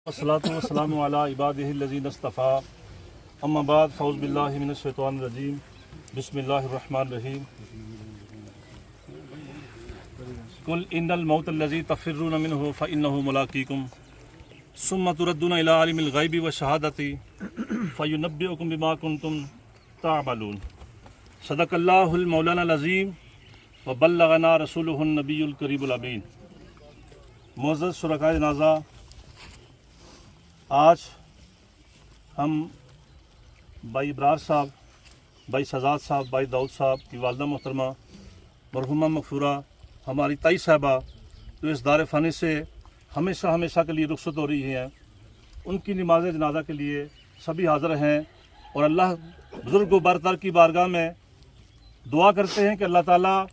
والصلاۃ والسلام علی عبادہ الذین اصطفیٰ اما بعد فاعوذ باللہ من الشیطان الرجیم بسم اللہ الرحمن الرحیم قل ان الموت الذی تفرون منہ فانہ ملاقیکم ثم تردون الی عالم الغیب والشہادۃ فینبئکم بما کنتم تعملون صدق اللہ المولانا العظیم وبلغنا رسولہ النبی الکریم الامین۔ معزز شرکائے جنازہ، آج ہم بھائی ابرار صاحب، بھائی شہزاد صاحب، بھائی داؤد صاحب کی والدہ محترمہ مرحومہ مغفورہ ہماری تائی صاحبہ جو اس دار فانی سے ہمیشہ کے لیے رخصت ہو رہی ہیں، ان کی نماز جنازہ کے لیے سبھی حاضر ہیں اور اللہ بزرگ و برتر کی بارگاہ میں دعا کرتے ہیں کہ اللہ تعالیٰ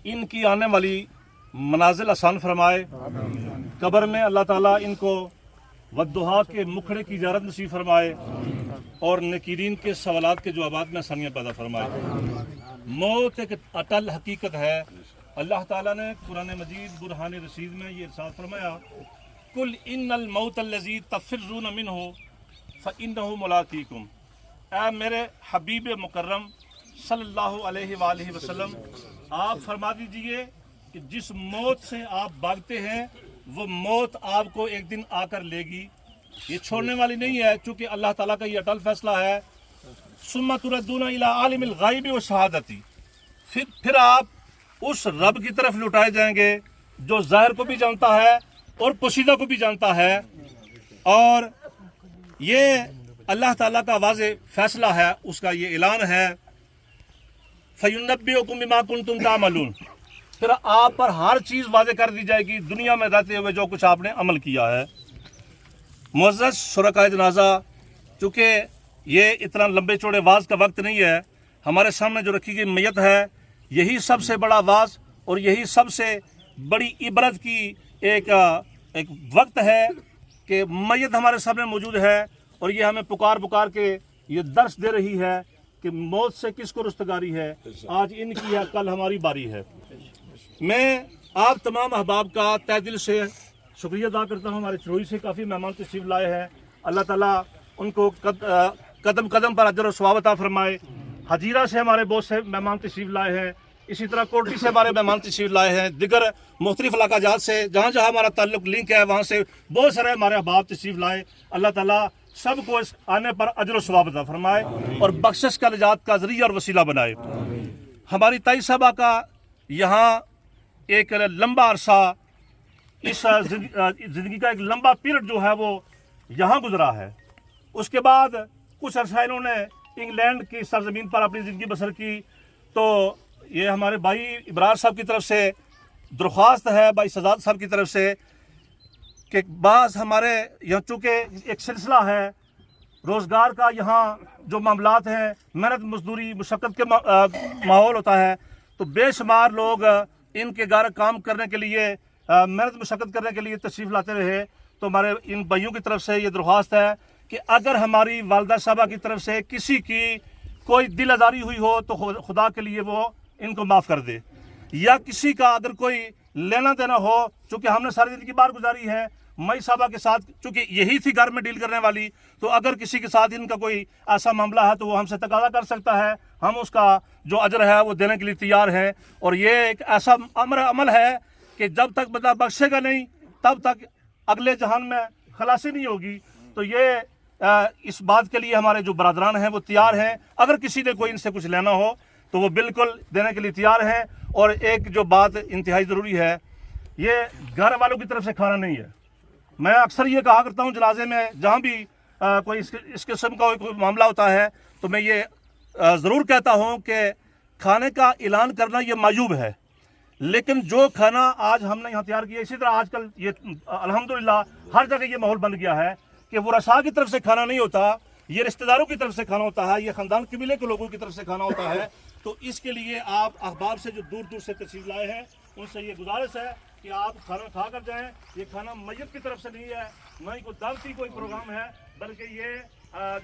ان کی آنے والی منازل آسان فرمائے، قبر میں اللہ تعالیٰ ان کو والدہا کے مکھڑے کی زیارت نصیب فرمائے اور نکیرین کے سوالات کے جوابات میں آسانیاں پیدا فرمائے۔ موت ایک اٹل حقیقت ہے۔ اللہ تعالیٰ نے قرآن مجید برہان رشید میں یہ ارشاد فرمایا، قل ان الموت الذی تفرون منہ فانہ ملاقیکم۔ اے میرے حبیب مکرم صلی اللہ علیہ وآلہ وسلم، آپ فرما دیجئے کہ جس موت سے آپ بھاگتے ہیں وہ موت آپ کو ایک دن آ کر لے گی، یہ چھوڑنے والی نہیں ہے، چونکہ اللہ تعالیٰ کا یہ اٹل فیصلہ ہے۔ ثم تردون الی عالم الغیب والشہادۃ، پھر آپ اس رب کی طرف لٹائے جائیں گے جو ظاہر کو بھی جانتا ہے اور پوشیدہ کو بھی جانتا ہے، اور یہ اللہ تعالیٰ کا واضح فیصلہ ہے، اس کا یہ اعلان ہے، فَيُنَبِّئُكُم بِمَا كُنتُمْ تَعْمَلُونَ، پھر آپ پر ہر چیز واضح کر دی جائے گی دنیا میں رہتے ہوئے جو کچھ آپ نے عمل کیا ہے۔ معزز شرکائے جنازہ، چونکہ یہ اتنا لمبے چوڑے واز کا وقت نہیں ہے، ہمارے سامنے جو رکھی گئی میت ہے یہی سب سے بڑا واز اور یہی سب سے بڑی عبرت کی ایک وقت ہے کہ میت ہمارے سامنے موجود ہے اور یہ ہمیں پکار کے یہ درس دے رہی ہے کہ موت سے کس کو رستگاری ہے، آج ان کی ہے، کل ہماری باری ہے۔ میں آپ تمام احباب کا تہ دل سے شکریہ ادا کرتا ہوں۔ ہمارے چروئی سے کافی مہمان تشریف لائے ہیں، اللہ تعالیٰ ان کو قدم قدم پر اجر و ثواب عطا فرمائے۔ حجیرہ سے ہمارے بہت سے مہمان تشریف لائے ہیں، اسی طرح کوٹی سے ہمارے مہمان تشریف لائے ہیں، دیگر مختلف علاقہ جات سے جہاں ہمارا تعلق لنک ہے وہاں سے بہت سارے ہمارے احباب تشریف لائے۔ اللہ تعالیٰ سب کو اس آنے پر اجر و ثواب عطا فرمائے اور بخشش کا نجات کا ذریعہ اور وسیلہ بنائے۔ ہماری تائی صاحبہ کا یہاں ایک لمبا عرصہ، اس زندگی کا ایک لمبا پیریڈ جو ہے وہ یہاں گزرا ہے، اس کے بعد کچھ عرصہ انہوں نے انگلینڈ کی سرزمین پر اپنی زندگی بسر کی۔ تو یہ ہمارے بھائی ابرار صاحب کی طرف سے درخواست ہے، بھائی شہزاد صاحب کی طرف سے، کہ بعض ہمارے یہاں چونکہ ایک سلسلہ ہے روزگار کا، یہاں جو معاملات ہیں محنت مزدوری مشقت کے ماحول ہوتا ہے، تو بے شمار لوگ ان کے گھر کام کرنے کے لیے محنت مشقت کرنے کے لیے تشریف لاتے رہے۔ تو ہمارے ان بھائیوں کی طرف سے یہ درخواست ہے کہ اگر ہماری والدہ صاحبہ کی طرف سے کسی کی کوئی دل آزاری ہوئی ہو تو خدا کے لیے وہ ان کو معاف کر دے، یا کسی کا اگر کوئی لینا دینا ہو، چونکہ ہم نے ساری زندگی بار گزاری ہے مئی صاحبہ کے ساتھ، چونکہ یہی تھی گھر میں ڈیل کرنے والی، تو اگر کسی کے ساتھ ان کا کوئی ایسا معاملہ ہے تو وہ ہم سے تقاضا کر سکتا ہے، ہم اس کا جو اجر ہے وہ دینے کے لیے تیار ہیں۔ اور یہ ایک ایسا عمل ہے کہ جب تک بندہ بخشے گا نہیں تب تک اگلے جہان میں خلاصی نہیں ہوگی۔ تو یہ اس بات کے لیے ہمارے جو برادران ہیں وہ تیار ہیں، اگر کسی نے کوئی ان سے کچھ لینا ہو تو وہ بالکل دینے کے لیے تیار ہیں۔ اور ایک جو بات انتہائی ضروری ہے، یہ گھر والوں کی طرف سے کھانا نہیں ہے۔ میں اکثر یہ کہا کرتا ہوں جنازے میں جہاں بھی کوئی اس قسم کا کوئی معاملہ ہوتا ہے تو میں یہ ضرور کہتا ہوں کہ کھانے کا اعلان کرنا یہ معیوب ہے، لیکن جو کھانا آج ہم نے یہاں تیار کیا، اسی طرح آج کل یہ الحمدللہ ہر جگہ یہ ماحول بن گیا ہے کہ وہ رسا کی طرف سے کھانا نہیں ہوتا، یہ رشتہ داروں کی طرف سے کھانا ہوتا ہے، یہ خاندان قبیلے کے لوگوں کی طرف سے کھانا ہوتا ہے۔ تو اس کے لیے آپ احباب سے جو دور دور سے تشریف لائے ہیں ان سے یہ گزارش ہے کہ آپ کھانا کھا کر جائیں۔ یہ کھانا میت کی طرف سے نہیں ہے، نہ ہی کوئی دعوتی کوئی پروگرام ہے، بلکہ یہ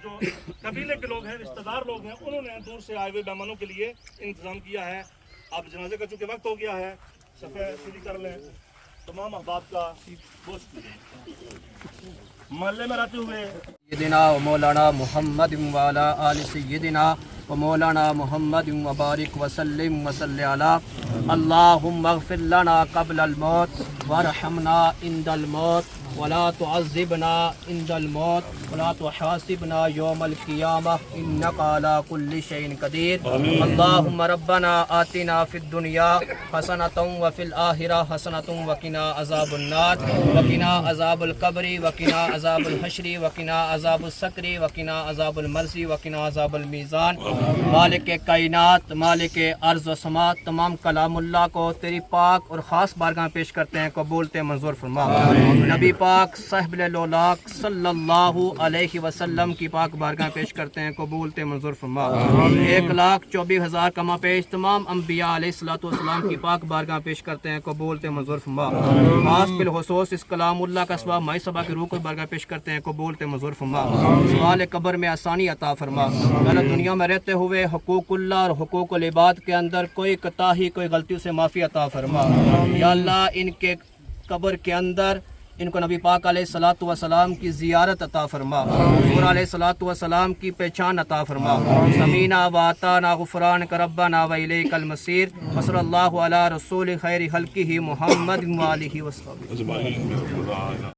جو قبیلے کے لوگ ہیں، رشتہ دار لوگ ہیں، انہوں نے دور سے آئے ہوئے مہمانوں کے لیے انتظام کیا ہے۔ اب جنازے کا چونکہ وقت ہو گیا ہے، صفحہ سیدھی کر لیں، تمام احباب کا بہت شکریہ۔ محلے میں رہتے ہوئے سیدنا و مولانا محمد وعلی آل سیدنا و مولانا محمد وبارک وسلم وصلی علی اللہم اغفر لنا قبل الموت وارحمنا عند الموت ولا تعذبنا عند الموت ولا تحاسبنا يوم القيامة إنك على كل شيء قدير اللهم ربنا آتنا في الدنيا حسنة وفي الآخرة حسنة وقنا عذاب النار وقنا عذاب القبر وقنا عذاب الحشر وقنا عذاب السقر وقنا عذاب المرض وقنا عذاب الميزان مالک کائنات مالک ارض و سماء تمام کلام اللہ کو تیری پاک اور خاص بارگاہ میں پیش کرتے ہیں، قبولتے منظور فرما۔ نبی پاک صاحب الاولاق صلی اللہ علیہ وسلم کی پاک بارگاہ پیش کرتے ہیں، قبولتے منظور فرما۔ 1,24,000 کما پیش تمام انبیاء علیہ السلام کی پاک بارگاہ پیش کرتے ہیں، قبولتے منظور فرما۔ خاص بالخصوص اس کلام اللہ کا سبب مائی صبا کی روح کو بارگاہ پیش کرتے ہیں، قبولتے منظور فرما۔ سوال قبر میں آسانی عطا فرما۔ اللہ دنیا میں رہتے ہوئے حقوق اللہ اور حقوق العباد کے اندر کوئی کوتاہی کوئی غلطیوں سے معافی عطا فرما۔ یا اللہ ان کے قبر کے اندر ان کو نبی پاک علیہ الصلوۃ والسلام کی زیارت عطا فرما، حضور علیہ الصلوۃ والسلام کی پہچان عطا فرما۔ سمینا واتانا غفرانک ربنا والیک المصیر، وصلی اللہ علی رسول خیر خلقہ محمد وآلہ وصحبہ۔